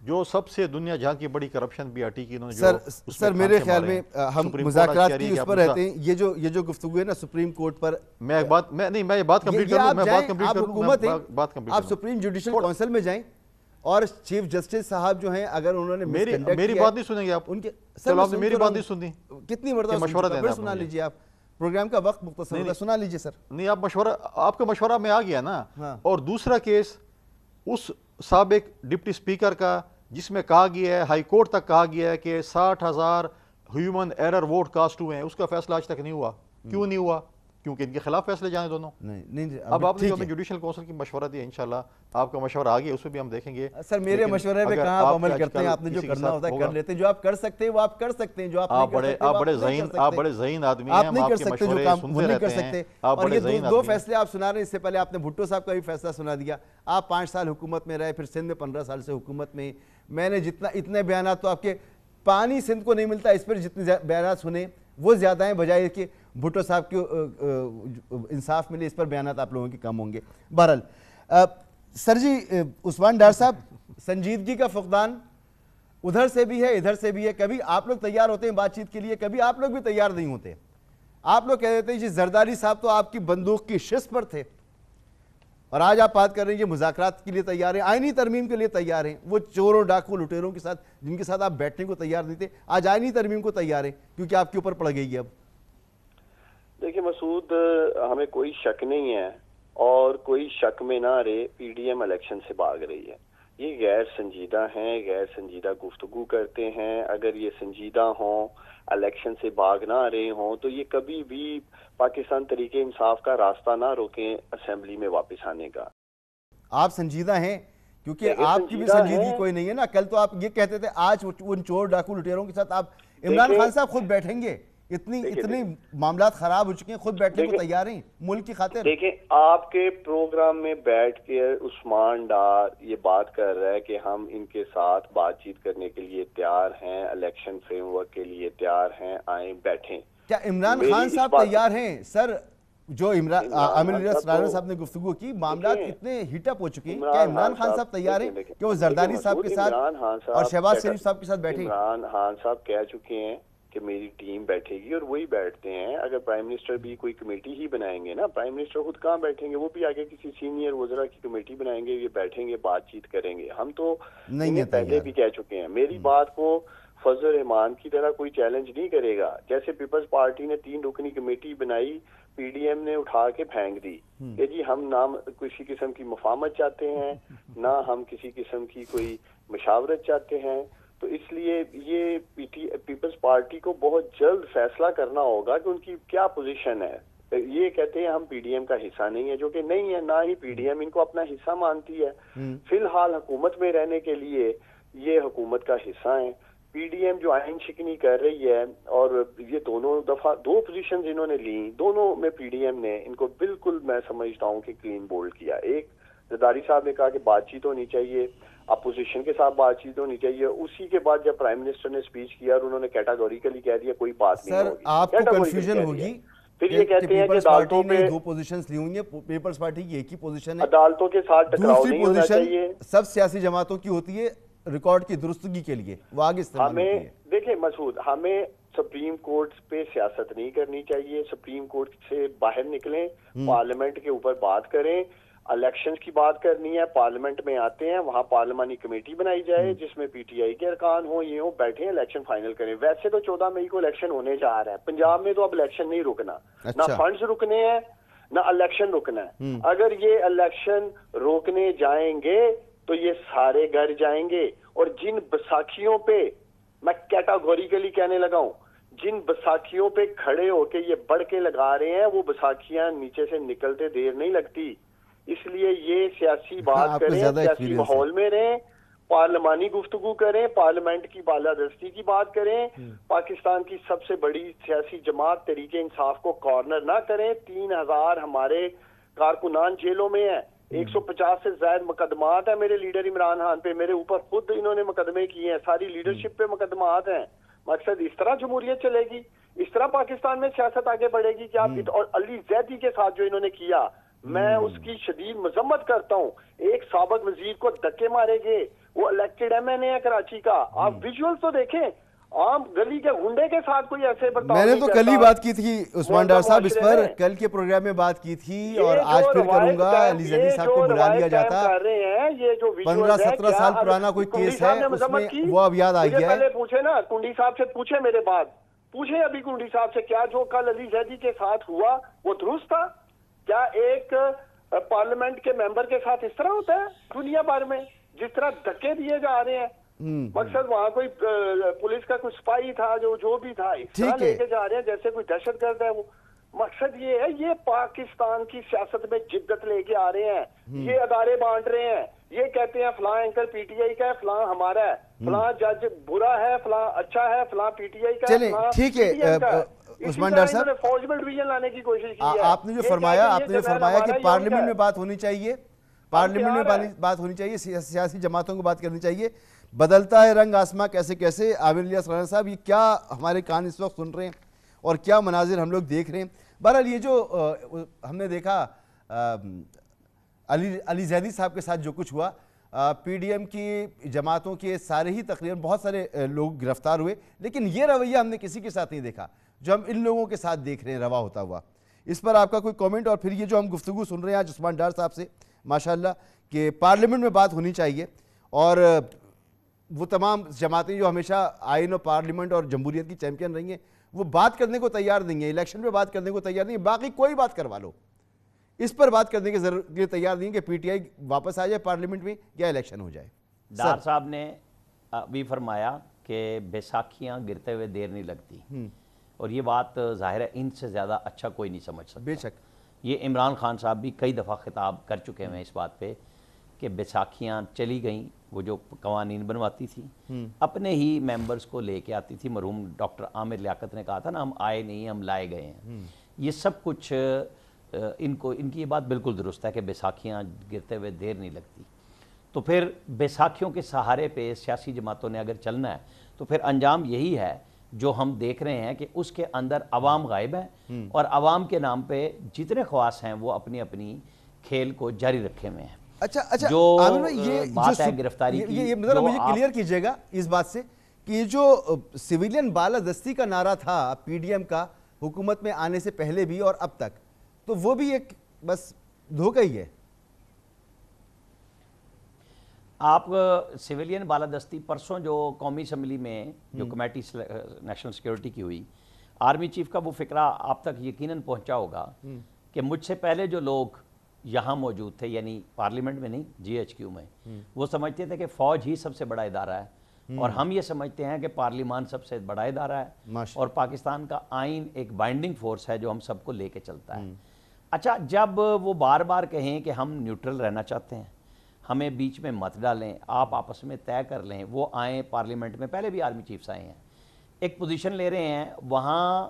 جو سب سے دنیا جہاں کی بڑی کرپشن بی آر ٹی کی, انہوں نے سر میرے خیال میں ہم مذاکرات کی اس پر رہتے ہیں. یہ جو گفتگو ہے نا سپریم کورٹ پر, میں یہ بات کمپلیٹ کروں. آپ سپریم جوڈیشل کونسل میں جائیں اور چیف جسٹس صاحب جو ہیں, اگر انہوں نے میری بات نہیں سنیں گے آپ, ان کے چلو آپ نے میری بات نہیں سنی, کتنی مرتبہ مشورہ دینا, سنا لیجیے. آپ پروگرام کا وقت مختصر ہوتا ہے, سنا لیجیے سر. نہیں, آپ کا مشورہ میں آ گیا نا. اور دوسرا کیس اس سابق ڈپٹی اسپیکر کا, جس میں کہا گیا ہے, ہائی کورٹ تک کہا گیا ہے کہ 60,000 ہیومن ایرر ووٹ کاسٹ ہوئے ہیں, اس کا فیصلہ آج تک نہیں ہوا. کیوں نہیں ہوا؟ کیونکہ ان کے خلاف فیصلے جانے دونوں. اب آپ نے جو جوڈیشل کونسل کی مشورہ دیا, انشاءاللہ آپ کا مشورہ آ گیا, اس میں بھی ہم دیکھیں گے. سر میرے مشورے پہ کہاں آپ عمل کرتے ہیں؟ آپ نے جو کرنا ہوتا ہے کر لیتے ہیں, جو آپ کر سکتے ہیں وہ آپ کر سکتے ہیں, جو آپ بڑے ذہین آدمی ہیں, آپ نہیں کر سکتے جو کام وہ نہیں کر سکتے. اور یہ 2 فیصلے آپ سنا رہے ہیں, اس سے پہلے آپ نے بھٹو صاحب کا بھی فیصلہ سنا دیا. آپ 5 سال حکومت میں رہے, پھر سندھ میں 15 سال سے حکومت میں. میں نے اتنے بیانات تو آپ کے, پانی سندھ کو نہیں ملتا, اس پر جتنے بیانات سنے وہ زیادہ ہیں, بجائے کہ بھٹو صاحب کے انصاف ملے اس پر بیانات آپ لوگوں کے کم ہوں گے. بہرحال سر جی, عثمان ڈار صاحب, سنجیدگی کا فقدان ادھر سے بھی ہے ادھر سے بھی ہے. کبھی آپ لوگ تیار ہوتے ہیں بات چیت کے لیے, کبھی آپ لوگ بھی تیار نہیں ہوتے. آپ لوگ کہہ دیتے ہیں جی زرداری صاحب تو آپ کی بندوق کی شست پر تھے, اور آج آپ بات کر رہے ہیں یہ مذاکرات کے لیے تیار ہیں, آئینی ترمیم کے لیے تیار ہیں. وہ چوروں ڈاکو لٹیروں کے ساتھ جن کے ساتھ آپ بیٹھنے کو تیار نہیں تھے, آج آئینی ترمیم کو تیار ہیں کیونکہ آپ کے اوپر پڑ گئی ہے. اب دیکھیں مسعود, ہمیں کوئی شک نہیں ہے, اور کوئی شک میں نہ رہے, پی ڈی ایم الیکشن سے بھاگ رہی ہے. یہ غیر سنجیدہ ہیں, غیر سنجیدہ گفتگو کرتے ہیں. اگر یہ سنجیدہ ہوں, الیکشن سے بھاگ نہ رہے ہوں, تو یہ کبھی بھی پاکستان تحریک انصاف کا راستہ نہ روکیں اسمبلی میں واپس آنے کا. آپ سنجیدہ ہیں کیونکہ آپ کی بھی سنجیدگی کوئی نہیں ہے نا. کل تو آپ یہ کہتے تھے آج ان چور ڈاکو لٹیروں کے ساتھ آپ, عمران خان صاحب خود بیٹھیں گے, اتنی معاملات خراب ہو چکے ہیں, خود بیٹھنے کو تیار ہیں ملک کی خاطر. دیکھیں آپ کے پروگرام میں بیٹھ کے عثمان ڈار یہ بات کر رہا ہے کہ ہم ان کے ساتھ بات چیت کرنے کے لیے تیار ہیں, الیکشن فریم ورک کے لیے تیار ہیں, آئیں بیٹھیں. کیا عمران خان صاحب تیار ہیں؟ سر جو عامر صاحب نے گفتگو کی, معاملات اتنے ہیٹ اپ ہو چکے ہیں, کیا عمران خان صاحب تیار ہیں کہ وہ زرداری صاحب کے ساتھ اور شہباز شریف صاحب کے ساتھ بیٹھیں؟ عمران خان صاحب کہہ چکے ہیں کہ میری ٹیم بیٹھے گی, اور وہی بیٹھتے ہیں. اگر پرائم منسٹر بھی کوئی کمیٹی ہی بنائیں گے نا, پرائم منسٹر خود کہاں بیٹھیں گے, وہ بھی آگے کسی سینئر وزراء کی کمیٹی بنائیں گے, یہ بیٹھیں گے, بات چیت کریں گے. ہم تو پہلے بھی کہہ چکے ہیں, میری بات کو فضل الرحمان کی طرح کوئی چیلنج نہیں کرے گا. جیسے پیپلز پارٹی نے 3 رکنی کمیٹی بنائی, پی ڈی ایم نے اٹھا کے پھینک دی کہ جی ہم نہ کسی قسم کی مفاہمت چاہتے ہیں, نہ ہم کسی قسم کی کوئی مشاورت چاہتے ہیں. تو اس لیے یہ پیپلز پارٹی کو بہت جلد فیصلہ کرنا ہوگا کہ ان کی کیا پوزیشن ہے. یہ کہتے ہیں ہم پی ڈی ایم کا حصہ نہیں ہے, جو کہ نہیں ہے, نہ ہی پی ڈی ایم ان کو اپنا حصہ مانتی ہے. فی الحال حکومت میں رہنے کے لیے یہ حکومت کا حصہ ہیں. پی ڈی ایم جو آئین شکنی کر رہی ہے اور یہ دونوں دفعہ 2 پوزیشنز انہوں نے لی, دونوں میں پی ڈی ایم نے ان کو بالکل میں سمجھتا ہوں کہ کلین بولڈ کیا. ایک زرداری صاحب نے کہا کہ بات چیت ہونی چاہیے, اپوزیشن کے ساتھ بات چیت ہونی چاہیے. اسی کے بعد جب پرائم منسٹر نے اسپیچ کیا اور انہوں نے کیٹاگوریکلی کہہ دیا کوئی بات نہیں ہوگی. سر آپ کو کنفیوژن ہوگی, پھر یہ کہتے ہیں کہ عدالتوں پہ 2 پوزیشنز لی ہوئی ہیں, پیپلز پارٹی کی ایک ہی پوزیشن ہے, عدالتوں کے ساتھ ٹکراؤ نہیں ہونا چاہیے. دوسری پوزیشن سب سیاسی جماعتوں کی ہوتی ہے ریکارڈ کی درستگی کے لیے, وہ آگے استعمال ہوتی ہے. دیکھیں مسعود, ہمیں سپریم کورٹ پہ سیاست نہیں کرنی چاہیے. سپریم کورٹ سے باہر نکلیں, پارلیمنٹ کے اوپر بات کریں. الیکشنز کی بات کرنی ہے, پارلیمنٹ میں آتے ہیں, وہاں پارلیمانی کمیٹی بنائی جائے جس میں پی ٹی آئی کے ارکان ہوں, یہ ہوں, بیٹھیں, الیکشن فائنل کریں. ویسے تو 14 مئی کو الیکشن ہونے جا رہا ہے. پنجاب میں تو اب الیکشن نہیں رکنا, نہ فنڈز رکنے ہیں نہ الیکشن رکنا ہے. اگر یہ الیکشن روکنے جائیں گے تو یہ سارے گھر جائیں گے. اور جن بساکھیوں پہ میں کیٹاگوریکلی کہنے لگا ہوں, جن بساکھیوں پہ کھڑے ہو کے یہ بڑھ کے لگا رہے ہیں, وہ بساکھیاں نیچے سے نکلتے دیر نہیں لگتی. اس لیے یہ سیاسی بات کریں, سیاسی ماحول میں رہیں, پارلیمانی گفتگو کریں, پارلیمنٹ کی بالادستی کی بات کریں. پاکستان کی سب سے بڑی سیاسی جماعت تحریک انصاف کو کارنر نہ کریں. 3000 ہمارے کارکنان جیلوں میں ہیں, 150 سے زائد مقدمات ہیں میرے لیڈر عمران خان پہ, میرے اوپر خود انہوں نے مقدمے کیے ہیں, ساری لیڈرشپ پہ مقدمات ہیں. مقصد اس طرح جمہوریت چلے گی, اس طرح پاکستان میں سیاست آگے بڑھے گی کیا؟ اور علی زیدی کے ساتھ جو انہوں نے کیا, میں اس کی شدید مذمت کرتا ہوں. ایک سابق وزیر کو دھکے مارے گئے, وہ الیکٹڈ ایم این اے ہے کراچی کا. آپ ویژول تو دیکھیں, عام گلی کے گنڈے کے ساتھ کوئی ایسے برتاؤ میں نے تو کل ہی بات کی تھی عثمان ڈار صاحب اس پر, کل کے پروگرام میں بات کی تھی, اور آج پھر کروں گا. علی زیدی صاحب کو بلا لیا جاتا, 15-17 سال پرانا کوئی کیس ہے, اس میں وہ اب یاد آ گیا ہے. پہلے پوچھے نا کنڈی صاحب سے, پوچھے میرے بعد, پوچھے ابھی کنڈی صاحب سے, کیا جو کل علی زیدی کے ساتھ ہوا وہ درست تھا؟ کیا ایک پارلیمنٹ کے ممبر کے ساتھ اس طرح ہوتا ہے دنیا بھر میں جس طرح دھکے دیے جا رہے ہیں؟ مقصد وہاں کوئی پولیس کا کوئی سپاہی تھا, جو بھی تھا, اس طرح لے کے جا رہے ہیں جیسے کوئی دہشت گرد ہے وہ. مقصد یہ ہے, یہ پاکستان کی سیاست میں جدت لے کے آ رہے ہیں, یہ ادارے بانٹ رہے ہیں, یہ کہتے ہیں فلاں اینکر پی ٹی آئی کا ہے, فلاں ہمارا ہے, فلاں جج برا ہے, فلاں اچھا ہے, فلاں پی ٹی آئی کا ہے. چلیں ٹھیک ہے عثمان ڈار صاحب, فوج میں ڈویژن لانے کی کوشش کی ہے. آپ نے جو فرمایا کہ پارلیمنٹ میں بات ہونی چاہیے, پارلیمنٹ میں بات ہونی چاہیے, سیاسی جماعتوں کو بات کرنی چاہیے. بدلتا ہے رنگ آسماں کیسے کیسے. عامر الیاس رانا صاحب, یہ کیا ہمارے کان اس وقت سن رہے ہیں اور کیا مناظر ہم لوگ دیکھ رہے ہیں؟ بہرحال یہ جو ہم نے دیکھا علی زیدی صاحب کے ساتھ جو کچھ ہوا, پی ڈی ایم کی جماعتوں کے سارے ہی تقریباً بہت سارے لوگ گرفتار ہوئے, لیکن یہ رویہ ہم نے کسی کے ساتھ نہیں دیکھا جو ہم ان لوگوں کے ساتھ دیکھ رہے ہیں روا ہوتا ہوا. اس پر آپ کا کوئی کومنٹ؟ اور پھر یہ جو ہم گفتگو سن رہے ہیں آج عثمان ڈار صاحب سے, ماشاءاللہ کہ پارلیمنٹ میں بات ہونی چاہیے, اور وہ تمام جماعتیں جو ہمیشہ آئین اور پارلیمنٹ اور جمہوریت کی چیمپئن رہی ہیں, وہ بات کرنے کو تیار نہیں ہیں, الیکشن پہ بات کرنے کو تیار نہیں ہیں, باقی کوئی بات کروا لو, اس پر بات کرنے کے تیار نہیں کہ پی ٹی آئی واپس آ جائے پارلیمنٹ میں یا الیکشن ہو جائے. ڈار صاحب نے ابھی فرمایا کہ بیساکھیاں گرتے ہوئے دیر نہیں لگتی, اور یہ بات ظاہر ہے ان سے زیادہ اچھا کوئی نہیں سمجھ سکتا. بے شک یہ عمران خان صاحب بھی کئی دفعہ خطاب کر چکے ہیں اس بات پہ کہ بیساکھیاں چلی گئیں, وہ جو قوانین بنواتی تھی اپنے ہی ممبرز کو لے کے آتی تھی. مرحوم ڈاکٹر عامر لیاقت نے کہا تھا نا, ہم آئے نہیں, ہم لائے گئے ہیں. یہ سب کچھ ان کی یہ بات بالکل درست ہے کہ بیساکھیاں گرتے ہوئے دیر نہیں لگتی. تو پھر بیساکھیوں کے سہارے پہ سیاسی جماعتوں نے اگر چلنا ہے تو پھر انجام یہی ہے جو ہم دیکھ رہے ہیں کہ اس کے اندر عوام غائب ہیں, اور عوام کے نام پہ جتنے خواص ہیں وہ اپنی اپنی کھیل کو جاری رکھے ہوئے ہیں. اچھا جو یہ بات ہے گرفتاری کی, یہ مجھے کلیئر کیجئے گا اس بات سے کہ یہ جو سویلین بالادستی کا نعرہ تھا پی ڈی ایم کا حکومت میں آنے سے پہلے بھی اور اب تک, تو وہ بھی ایک بس دھوکہ ہی ہے. آپ سویلین بالادستی پرسوں جو قومی اسمبلی میں جو کمیٹی نیشنل سیکیورٹی کی ہوئی, آرمی چیف کا وہ فکرہ آپ تک یقیناً پہنچا ہوگا کہ مجھ سے پہلے جو لوگ یہاں موجود تھے, یعنی پارلیمنٹ میں نہیں, جی ایچ کیو میں, وہ سمجھتے تھے کہ فوج ہی سب سے بڑا ادارہ ہے, اور ہم یہ سمجھتے ہیں کہ پارلیمان سب سے بڑا ادارہ ہے, اور پاکستان کا آئین ایک بائنڈنگ فورس ہے جو ہم سب کو لے کے چلتا ہے. اچھا, جب وہ بار بار کہیں کہ ہم نیوٹرل رہنا چاہتے ہیں, ہمیں بیچ میں مت ڈالیں, آپ آپس میں طے کر لیں, وہ آئیں پارلیمنٹ میں, پہلے بھی آرمی چیفز آئے ہیں, ایک پوزیشن لے رہے ہیں, وہاں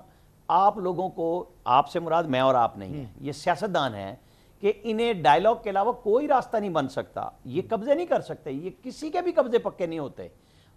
آپ لوگوں کو, آپ سے مراد میں اور آپ نہیں ہیں, یہ سیاستدان ہیں کہ انہیں ڈائیلاگ کے علاوہ کوئی راستہ نہیں بن سکتا, یہ قبضے نہیں کر سکتے, یہ کسی کے بھی قبضے پکے نہیں ہوتے.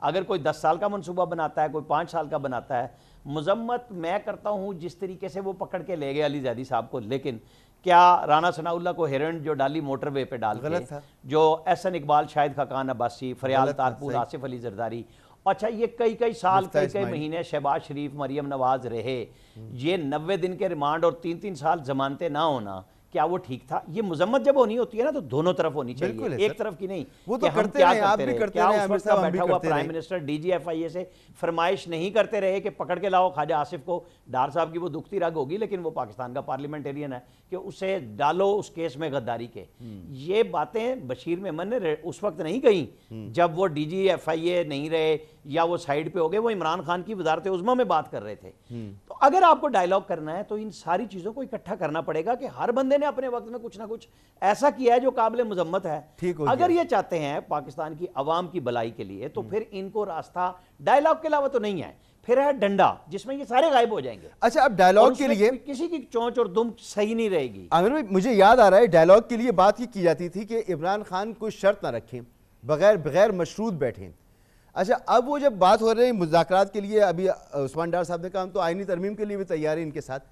اگر کوئی 10 سال کا منصوبہ بناتا ہے, کوئی 5 سال کا بناتا ہے, مذمت میں کرتا ہوں جس طریقے سے وہ پکڑ کے لے گئے علی زیدی صاحب کو, لیکن کیا رانا ثناء اللہ کو ہیرن جو ڈالی موٹر وے پہ ڈال کے, جو احسن اقبال, شاہد خاقان عباسی, فریال تارپور, آصف علی زرداری, اچھا یہ کئی سال کئی مہینے شہباز شریف, مریم نواز رہے, یہ 90 دن کے ریمانڈ اور 3 سال ضمانتیں نہ ہونا, کیا وہ ٹھیک تھا؟ یہ مذمت جب ہونی ہوتی ہے نا تو دونوں طرف ہونی چاہیے, ایک طرف کی نہیں. وہ تو کرتے رہے, آپ بھی کرتے رہے, اس وقت کا بیٹھا ہوا prime minister D G F I A سے فرمائش نہیں کرتے رہے کہ پکڑ کے لاؤ خواجہ آصف کو؟ ڈار صاحب کی وہ دکھتی رگ ہوگی, لیکن وہ پاکستان کا پارلیمنٹیرین ہے, کہ اسے ڈالو اس کیس میں غداری کے. یہ باتیں بشیر میمن نے اس وقت نہیں کہیں جب وہ ڈی جی ایف آئی اے نہیں رہے یا وہ سائیڈ پہ ہو گئے, وہ عمران خان کی وزارت عظمیٰ میں بات کر رہے تھے. تو اگر آپ کو ڈائیلاگ کرنا ہے تو ان ساری چیزوں کو اکٹھا کرنا پڑے گا کہ ہر بندے نے اپنے وقت میں کچھ نہ کچھ ایسا کیا ہے جو قابل مذمت ہے. اگر یہ چاہتے ہیں پاکستان کی عوام کی بھلائی کے لیے تو پھر ان کو راستہ ڈائیلاگ کے علاوہ تو نہیں ہے, پھر ہے ڈنڈا جس میں یہ سارے غائب ہو جائیں گے. اچھا, اب ڈائیلاگ کے لیے کسی کی چونچ اور دم صحیح نہیں رہے گی. عامر بھائی, مجھے یاد آ رہا ہے ڈائیلاگ کے لیے بات یہ کی جاتی تھی کہ عمران خان کوئی شرط نہ رکھیں, بغیر مشروط بیٹھیں. اچھا, اب وہ جب بات ہو رہی ہے مذاکرات کے لیے, ابھی عثمان ڈار صاحب نے کہا ہم تو آئینی ترمیم کے لیے بھی تیار ہیں ان کے ساتھ,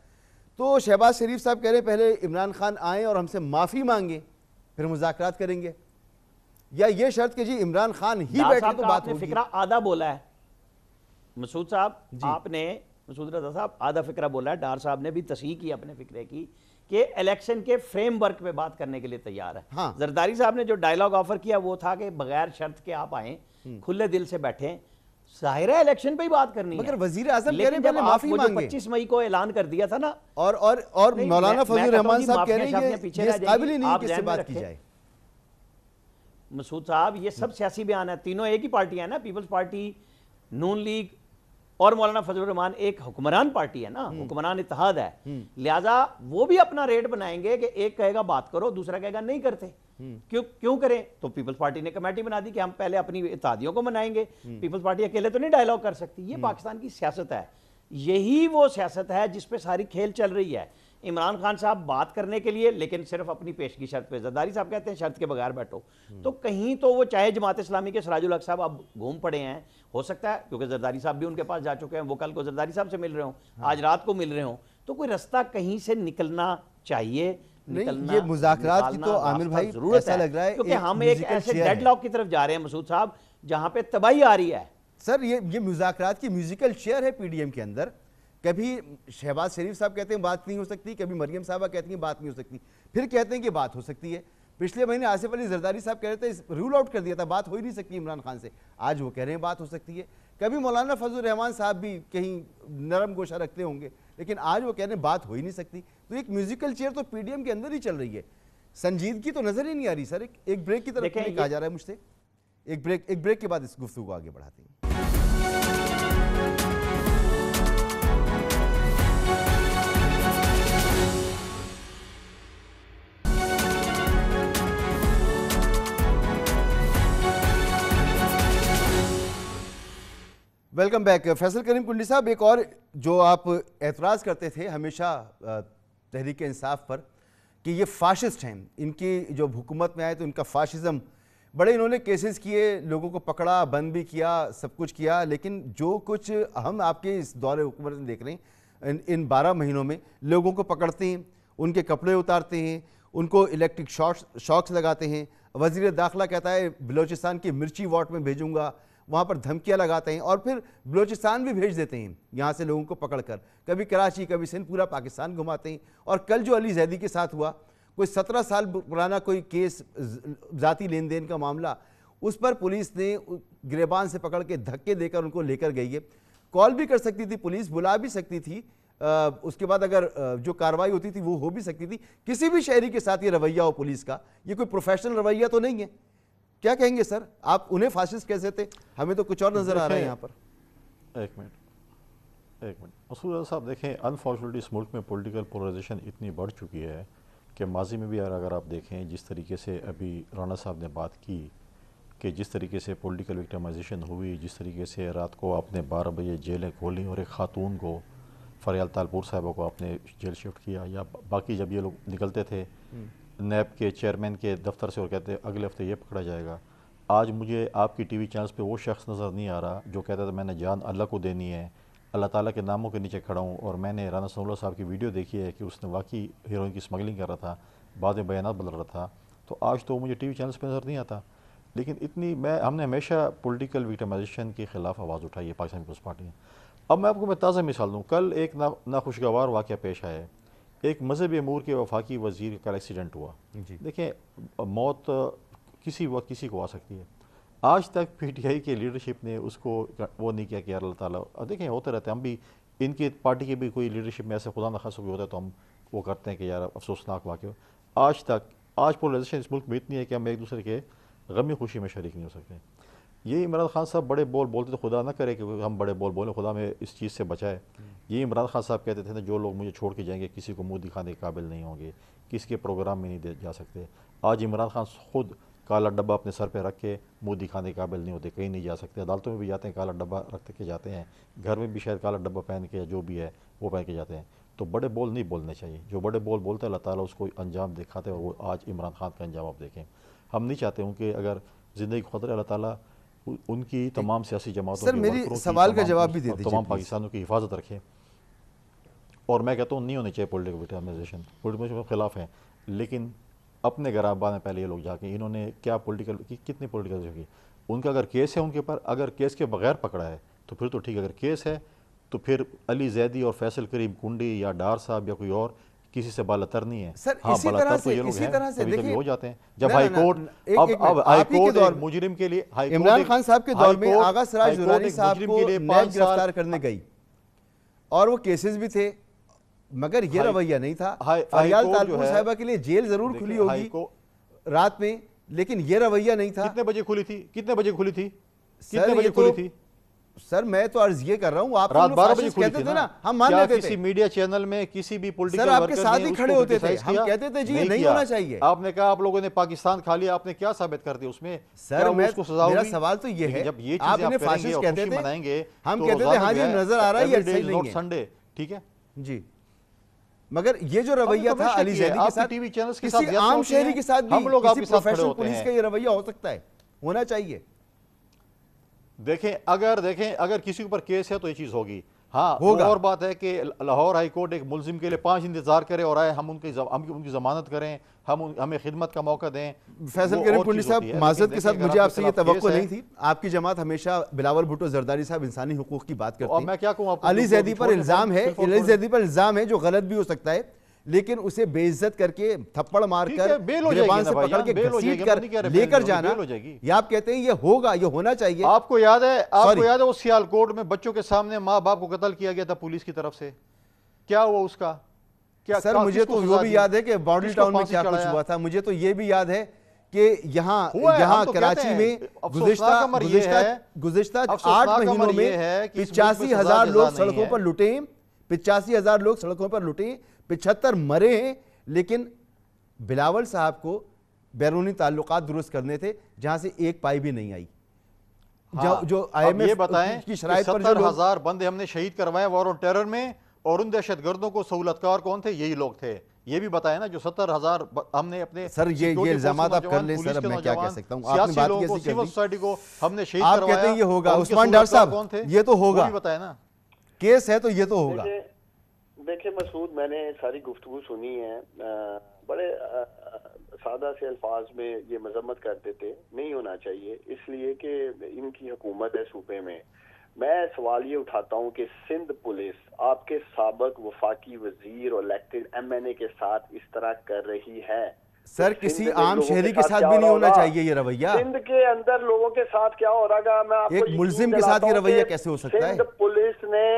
تو شہباز شریف صاحب کہہ رہے ہیں پہلے عمران خان آئیں اور ہم سے معافی مانگیں پھر مذاکرات کریں گے, یا یہ شرط کہ جی عمران خان ہی بیٹھے تو بات ہوگی. فکرہ آدھا بولا ہے مسعود صاحب, آپ نے مسعود رضا صاحب آدھا فکرہ بولا ہے, ڈار صاحب نے بھی تصحیح کی اپنے فکرے کی کہ الیکشن کے فریم ورک پہ بات کرنے کے لیے تیار ہے. زرداری صاحب نے جو ڈائیلاگ آفر کیا وہ تھا کہ بغیر شرط کے آپ آئیں, کھلے دل سے بیٹھیں, ظاہر ہے الیکشن پہ ہی بات کرنی ہے. مگر وزیر اعظم کہہ رہے ہیں پہلے معافی مانگیں. 25 مئی کو اعلان کر دیا تھا نا, اور مولانا فضل الرحمان صاحب کہہ رہے ہیں کہ یہ قابل ہی نہیں کہ اس سے بات کی جائے. مسعود صاحب یہ سب سیاسی بیان ہے, تینوں ایک ہی پارٹی ہے نا, پیپلز پارٹی, نون لیگ اور مولانا فضل الرحمان ایک حکمران پارٹی ہے نا, حکمران اتحاد ہے. لہٰذا وہ بھی اپنا ریٹ بنائیں گے کہ ایک کہے گا بات کرو, دوسرا کہے گا نہیں کرتے. کیوں کریں؟ تو پیپلز پارٹی نے کمیٹی بنا دی کہ ہم پہلے اپنی اتحادیوں کو منائیں گے, پیپلز پارٹی اکیلے تو نہیں ڈائیلاگ کر سکتی. یہ پاکستان کی سیاست ہے, یہی وہ سیاست ہے جس پہ ساری کھیل چل رہی ہے. عمران خان صاحب بات کرنے کے لیے, لیکن صرف اپنی پیش کی شرط پہ, زرداری صاحب کہتے ہیں شرط کے بغیر بیٹھو. تو کہیں تو وہ چاہے جماعت اسلامی کے سراج الحق صاحب اب گھوم پڑے ہیں, ہو سکتا ہے کیونکہ زرداری صاحب بھی ان کے پاس جا چکے ہیں, وہ کل کو زرداری صاحب سے مل رہے ہوں, آج رات کو مل رہے ہوں, تو کوئی رستہ کہیں سے نکلنا چاہیے. یہ مذاکرات کی تو عامر بھائی ایسا لگ رہا ہے کیونکہ ہم ایک ایسے ڈیڈ لاک کی طرف جا رہے ہیں مسعود صاحب جہاں پہ تباہی آ رہی ہے. سر یہ مذاکرات کی میوزیکل چیئر ہے پی ڈی ایم کے اندر. کبھی شہباز شریف صاحب کہتے ہیں بات نہیں ہو سکتی, کبھی مریم صاحبہ کہتی ہیں بات نہیں ہو سکتی, پھر کہتے ہیں کہ بات ہو سکتی ہے. پچھلے مہینے آصف علی زرداری صاحب کہہ رہے تھے, رول آؤٹ کر دیا تھا, بات ہو ہی نہیں سکتی عمران خان سے, آج وہ کہہ رہے ہیں بات ہو سکتی ہے. کبھی مولانا فضل الرحمان صاحب بھی کہیں نرم گوشہ رکھتے ہوں گے, لیکن آج وہ کہہ رہے ہیں بات ہو ہی نہیں سکتی. تو ایک میوزیکل چیئر تو پی ڈی ایم کے اندر ہی چل رہی ہے, سنجیدگی تو نظر ہی نہیں آ رہی. سر ایک بریک کی طرف کہا جا رہا ہے مجھ سے, ایک بریک کے بعد اس گفتگو کو آگے بڑھاتے ہیں. Welcome back. فیصل کریم کنڈی صاحب, ایک اور جو آپ اعتراض کرتے تھے ہمیشہ تحریک انصاف پر کہ یہ فاشسٹ ہیں, ان کی جو حکومت میں آئے تو ان کا فاشزم, بڑے انہوں نے کیسز کیے, لوگوں کو پکڑا, بند بھی کیا, سب کچھ کیا, لیکن جو کچھ ہم آپ کے اس دور حکومت میں دیکھ رہے ہیں ان 12 مہینوں میں, لوگوں کو پکڑتے ہیں, ان کے کپڑے اتارتے ہیں, ان کو الیکٹرک شاکس لگاتے ہیں. وزیر داخلہ کہتا ہے بلوچستان کی مرچی واٹ میں بھیجوں گا, وہاں پر دھمکیاں لگاتے ہیں اور پھر بلوچستان بھی بھیج دیتے ہیں یہاں سے لوگوں کو پکڑ کر, کبھی کراچی کبھی سندھ, پورا پاکستان گھماتے ہیں. اور کل جو علی زیدی کے ساتھ ہوا, کوئی 17 سال پرانا کوئی کیس, ذاتی لین دین کا معاملہ, اس پر پولیس نے گریبان سے پکڑ کے دھکے دے کر ان کو لے کر گئی ہے. کال بھی کر سکتی تھی پولیس, بلا بھی سکتی تھی, اس کے بعد اگر جو کارروائی ہوتی تھی وہ ہو بھی سکتی تھی. کسی بھی شہری کے ساتھ یہ رویہ ہو پولیس کا, یہ کوئی پروفیشنل رویہ تو نہیں ہے. کیا کہیں گے سر آپ, انہیں فاسسٹ کیسے تھے, ہمیں تو کچھ اور نظر آ رہا ہے یہاں پر. ایک منٹ مسعود صاحب, دیکھیں انفارچونیٹلی اس ملک میں پولیٹیکل پولرائزیشن اتنی بڑھ چکی ہے کہ ماضی میں بھی اگر آپ دیکھیں جس طریقے سے ابھی رانا صاحب نے بات کی کہ جس طریقے سے پولیٹیکل وکٹمائزیشن ہوئی، جس طریقے سے رات کو آپ نے 12 بجے جیلیں کھولیں اور ایک خاتون کو فریال تالپور صاحبہ کو آپ نے جیل شفٹ کیا، یا باقی جب یہ لوگ نکلتے تھے نیب کے چیئرمین کے دفتر سے اور کہتے اگلے ہفتے یہ پکڑا جائے گا، آج مجھے آپ کی ٹی وی چینلز پہ وہ شخص نظر نہیں آ رہا جو کہتا تھا میں نے جان اللہ کو دینی ہے، اللہ تعالیٰ کے ناموں کے نیچے کھڑا ہوں، اور میں نے رانا ثناء اللہ صاحب کی ویڈیو دیکھی ہے کہ اس نے واقعی ہیروئن کی اسمگلنگ کر رہا تھا، بعد میں بیانات بدل رہا تھا، تو آج تو مجھے ٹی وی چینلز پہ نظر نہیں آتا۔ لیکن ہم نے ہمیشہ پولیٹیکل وکٹمائزیشن کے خلاف آواز اٹھائی ہے پاکستان پیپلز پارٹی نے۔ اب میں آپ کو تازہ مثال دوں، کل ایک ناخوشگوار واقعہ پیش آیا ہے، ایک مذہبی امور کے وفاقی وزیر کا ایکسیڈنٹ ہوا۔ دیکھیں موت کسی وقت کسی کو آ سکتی ہے، آج تک پی ٹی آئی کے لیڈرشپ نے اس کو وہ نہیں کیا کہ یار اللہ تعالیٰ، دیکھیں ہوتے رہتے ہیں، ہم بھی ان کی پارٹی کے بھی کوئی لیڈرشپ میں ایسے خدا نخواستہ کوئی ہوتا ہے تو ہم وہ کرتے ہیں کہ یار افسوسناک واقعہ ہو۔ آج پولرائزیشن اس ملک میں اتنی ہے کہ ہم ایک دوسرے کے غمی خوشی میں شریک نہیں ہو سکتے۔ یہ عمران خان صاحب بڑے بول بولتے تو خدا نہ کرے کہ ہم بڑے بول بولیں، خدا میں اس چیز سے بچائے۔ یہ عمران خان صاحب کہتے تھے نا جو لوگ مجھے چھوڑ کے جائیں گے کسی کو منہ دکھانے کے قابل نہیں ہوں گے، کسی کے پروگرام میں نہیں جا سکتے۔ آج عمران خان خود کالا ڈبہ اپنے سر پہ رکھ کے منہ دکھانے کے قابل نہیں ہوتے، کہیں نہیں جا سکتے، عدالتوں میں بھی جاتے ہیں کالا ڈبہ رکھ کے جاتے ہیں، گھر میں بھی شاید کالا ڈبہ پہن کے جو بھی ہے وہ پہن کے جاتے ہیں۔ تو بڑے بول نہیں بولنے چاہیے، جو بڑے بول بولتا ہے اللہ تعالیٰ اس کو انجام دکھاتے ہیں، اور وہ آج عمران خان کا انجام آپ دیکھیں۔ ہم نہیں چاہتے ہوں کہ اگر زندگی کو خطرہ، اللہ تعالیٰ ان کی تمام سیاسی جماعتوں سر میری سوال کا جواب بھی دے دیجیے، تمام پاکستانیوں کی حفاظت رکھیں۔ اور میں کہتا ہوں نہیں ہونے چاہیے پولیٹیکل وکٹمائزیشن کے خلاف ہیں، لیکن اپنے گھر آباد میں پہلے یہ لوگ جا کے انہوں نے کیا کتنی پولیٹیکل کی، ان کا اگر کیس ہے ان کے پر، اگر کیس کے بغیر پکڑا ہے تو پھر تو ٹھیک، اگر کیس ہے تو پھر علی زیدی اور فیصل کریم کنڈی یا ڈار صاحب یا کوئی اور کسی سے بالاتر نہیں ہے۔ سر ہاں اسی بالاتر طرح تو یہ سے لوگ اسی ہیں، طرح سے کبھی دیکھیں ہو جاتے ہیں جب ہائی کورٹ اب ہائی کورٹ مجرم کے لیے عمران خان صاحب کے دور میں آغا سراج درانی صاحب کو نیب گرفتار کرنے گئی اور وہ کیسز بھی تھے، مگر یہ رویہ نہیں تھا۔ فریال تالپور صاحبہ کے لیے جیل ضرور کھلی ہوگی رات میں، لیکن یہ رویہ نہیں تھا۔ کتنے بجے کھلی تھی؟ کتنے بجے کھلی تھی؟ سر میں تو عرض یہ کر رہا ہوں، آپ رات 12 بجے کھلی کہتے تھی تھے نا، ہم مان لیتے تھے۔ کسی میڈیا چینل میں کسی بھی پولیٹیکل سر آپ کے ساتھ ہی کھڑے ہوتے تھے، ہم کہتے تھے جی یہ نہیں ہونا چاہیے۔ آپ نے کہا آپ لوگوں نے پاکستان کھا لیا، آپ نے کیا ثابت کر دیا اس میں؟ سر میرا سوال تو یہ ہے، جب یہ آپ چیزیں انہیں کریں گے فاشسٹ اور کہتے خوشی تھے، منائیں گے، ہم کہتے تھے ہاں جی نظر آ رہا ہے یہ صحیح نہیں ہے، سنڈے، ٹھیک ہے جی۔ مگر یہ جو رویہ تھا علی زیدی کے ساتھ، کسی عام شہری کے ساتھ بھی، کسی پروفیشنل پولیس کا یہ رویہ ہو سکتا ہے، ہونا چاہیے۔ دیکھیں اگر کسی کے اوپر کیس ہے تو یہ چیز ہوگی، ہاں وہ اور بات ہے کہ لاہور ہائی کورٹ ایک ملزم کے لیے 5 انتظار کرے اور آئے ہم ان کی ضمانت کریں، ہمیں خدمت کا موقع دیں۔ فیصل کریم کنڈی صاحب معذرت کے ساتھ مجھے آپ سے یہ توقع نہیں تھی، آپ کی جماعت ہمیشہ بلاول بھٹو زرداری صاحب انسانی حقوق کی بات کرتے ہیں۔ میں کیا کہوں، علی زیدی پر الزام ہے جو غلط بھی ہو سکتا ہے، لیکن اسے بے عزت کر کے تھپڑ مار کر گریبان سے پکڑ کے گھسیٹ کر لے کر جانا، یا آپ کہتے ہیں یہ ہوگا، یہ ہونا چاہیے۔ آپ کو یاد ہے وہ سیالکوٹ میں بچوں کے سامنے ماں باپ کو قتل کیا گیا تھا پولیس کی طرف سے، کیا ہوا اس کا؟ سر مجھے تو وہ بھی یاد ہے کہ باؤنڈری ٹاؤن میں کیا کچھ ہوا تھا، مجھے تو یہ بھی یاد ہے کہ یہاں کراچی میں گزشتہ 8 مہینوں میں 85,000 لوگ سڑکوں پر لٹے، 85,000 لوگ سڑکوں پر لٹے، 75 مرے ہیں، لیکن بلاول صاحب کو بیرونی تعلقات درست کرنے تھے جہاں سے ایک پائی بھی نہیں آئی۔ جو آئی ایم ایف کی شرائط پر 70,000 بندے ہم نے شہید کروائے وار آن ٹیرر میں، اور ان دہشت گردوں کو سہولتکار کون تھے؟ یہی لوگ تھے۔ یہ بھی بتائیں نا جو 70,000 ہم نے اپنے سر یہ الزامات آپ کر لیں سر، اب میں کیا کہہ سکتا ہوں، آپ نے بات کیسی کر دی، سوسائٹی کو ہم نے شہید آپ کروایا، کہتے ہیں یہ ہوگا، عثمان ڈار صاحب یہ تو ہوگا، بتائیں نا کیس ہے تو یہ تو ہوگا۔ دیکھیں مسعود، میں نے ساری گفتگو سنی ہے، بڑے سادہ سے الفاظ میں یہ مذمت کرتے تھے، نہیں ہونا چاہیے اس لیے کہ ان کی حکومت ہے صوبے میں۔ میں سوال یہ اٹھاتا ہوں کہ سندھ پولیس آپ کے سابق وفاقی وزیر اور الیکٹڈ ایم این اے کے ساتھ اس طرح کر رہی ہے، سر کسی عام شہری کے ساتھ بھی نہیں ہونا چاہیے یہ رویہ۔ سندھ کے اندر لوگوں کے ساتھ کیا ہو رہا ہے، میں آپ کو ایک ملزم کے ساتھ یہ رویہ کیسے ہو سکتا ہے؟ سندھ پولیس نے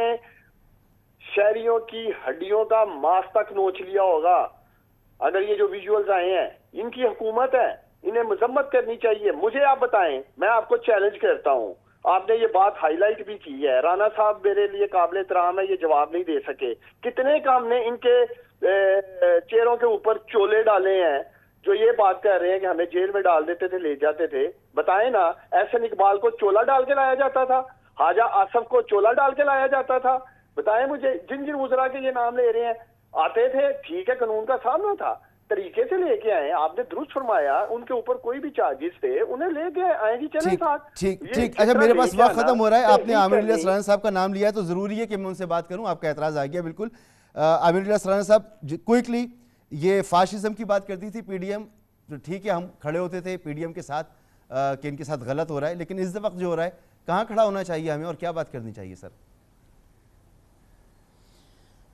شہریوں کی ہڈیوں کا ماس تک نوچ لیا ہوگا اگر یہ جو ویژولز آئے ہیں۔ ان کی حکومت ہے، انہیں مذمت کرنی چاہیے۔ مجھے آپ بتائیں، میں آپ کو چیلنج کرتا ہوں، آپ نے یہ بات ہائی لائٹ بھی کی ہے، رانا صاحب میرے لیے قابل احترام ہے، یہ جواب نہیں دے سکے۔ کتنے کام نے ان کے چہروں کے اوپر چولے ڈالے ہیں جو یہ بات کہہ رہے ہیں کہ ہمیں جیل میں ڈال دیتے تھے، لے جاتے تھے. بتائیں نا، احسن اقبال کو چولا ڈال کے لایا جاتا تھا، خواجہ آصف کو چولا ڈال کے لایا جاتا تھا. بتائیں مجھے، جن وزراء کے یہ نام لے رہے ہیں آتے تھے، ٹھیک ہے قانون کا سامنا تھا، طریقے سے لے کے آئے. آپ نے درست فرمایا، ان کے اوپر کوئی بھی چارجز تھے انہیں لے کے آئے گی، چلیں ساتھ. ٹھیک. اچھا میرے پاس وقت ختم ہو رہا ہے. آپ نے عامر الیاس سرانا صاحب کا نام لیا ہے تو ضروری ہے کہ میں ان سے بات کروں. آپ کا اعتراض آ گیا بالکل. عامر الیاس سرانا صاحب کوئکلی، یہ فاشزم کی بات کرتی تھی پی ڈی ایم، تو ٹھیک ہے ہم کھڑے ہوتے تھے پی ڈی ایم کے ساتھ کہ ان کے ساتھ غلط ہو رہا ہے، لیکن اس وقت جو ہو رہا ہے کہاں کھڑا ہونا چاہیے ہمیں اور کیا بات کرنی چاہیے سر؟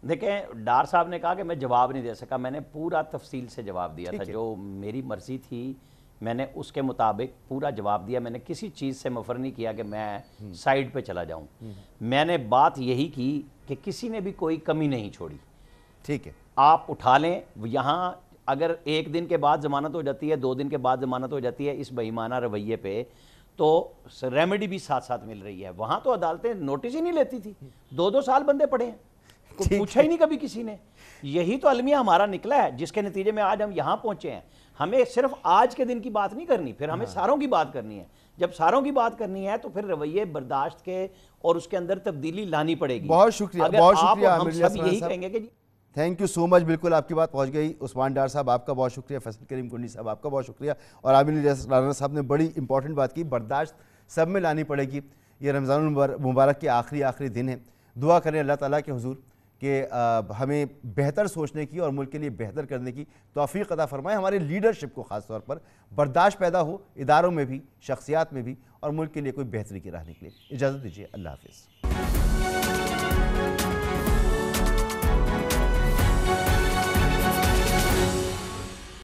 دیکھیں، ڈار صاحب نے کہا کہ میں جواب نہیں دے سکا. میں نے پورا تفصیل سے جواب دیا تھا، جو میری مرضی تھی میں نے اس کے مطابق پورا جواب دیا. میں نے کسی چیز سے مفر نہیں کیا کہ میں سائیڈ پہ چلا جاؤں. میں نے بات یہی کی کہ کسی نے بھی کوئی کمی نہیں چھوڑی. ٹھیک ہے، آپ اٹھا لیں. یہاں اگر 1 دن کے بعد ضمانت ہو جاتی ہے، 2 دن کے بعد ضمانت ہو جاتی ہے اس بے ایمانہ رویے پہ، تو ریمیڈی بھی ساتھ ساتھ مل رہی ہے. وہاں تو عدالتیں نوٹس ہی نہیں لیتی تھی. 2 سال بندے پڑے ہیں، پوچھا ہی نہیں کبھی کسی نے. یہی تو المیہ ہمارا نکلا ہے جس کے نتیجے میں آج ہم یہاں پہنچے ہیں. ہمیں صرف آج کے دن کی بات نہیں کرنی، پھر ہمیں ساروں کی بات کرنی ہے. جب ساروں کی بات کرنی ہے تو پھر رویے برداشت کے اور اس کے اندر تبدیلی لانی پڑے گی. بہت شکریہ، اگر بہت آپ شکریہ اور عامر ہم الیاس سب سرانا یہی صاحب. کہیں گے کہ تھینک یو سو مچ. بالکل آپ کی بات پہنچ گئی. عثمان ڈار صاحب آپ کا بہت شکریہ. فیصل کریم کنڈی صاحب آپ کا بہت شکریہ. اور عامر الیاس سرانا صاحب نے بڑی امپورٹنٹ بات کی، برداشت سب میں لانی پڑے گی. یہ رمضان المبارک کے آخری دن ہیں. دعا کریں اللہ تعالیٰ کے حضور کہ ہمیں بہتر سوچنے کی اور ملک کے لیے بہتر کرنے کی توفیق عطا فرمائے. ہمارے لیڈرشپ کو خاص طور پر برداشت پیدا ہو، اداروں میں بھی، شخصیات میں بھی، اور ملک کے لیے کوئی بہتری کی راہ نکلے. اجازت دیجیے، اللہ حافظ.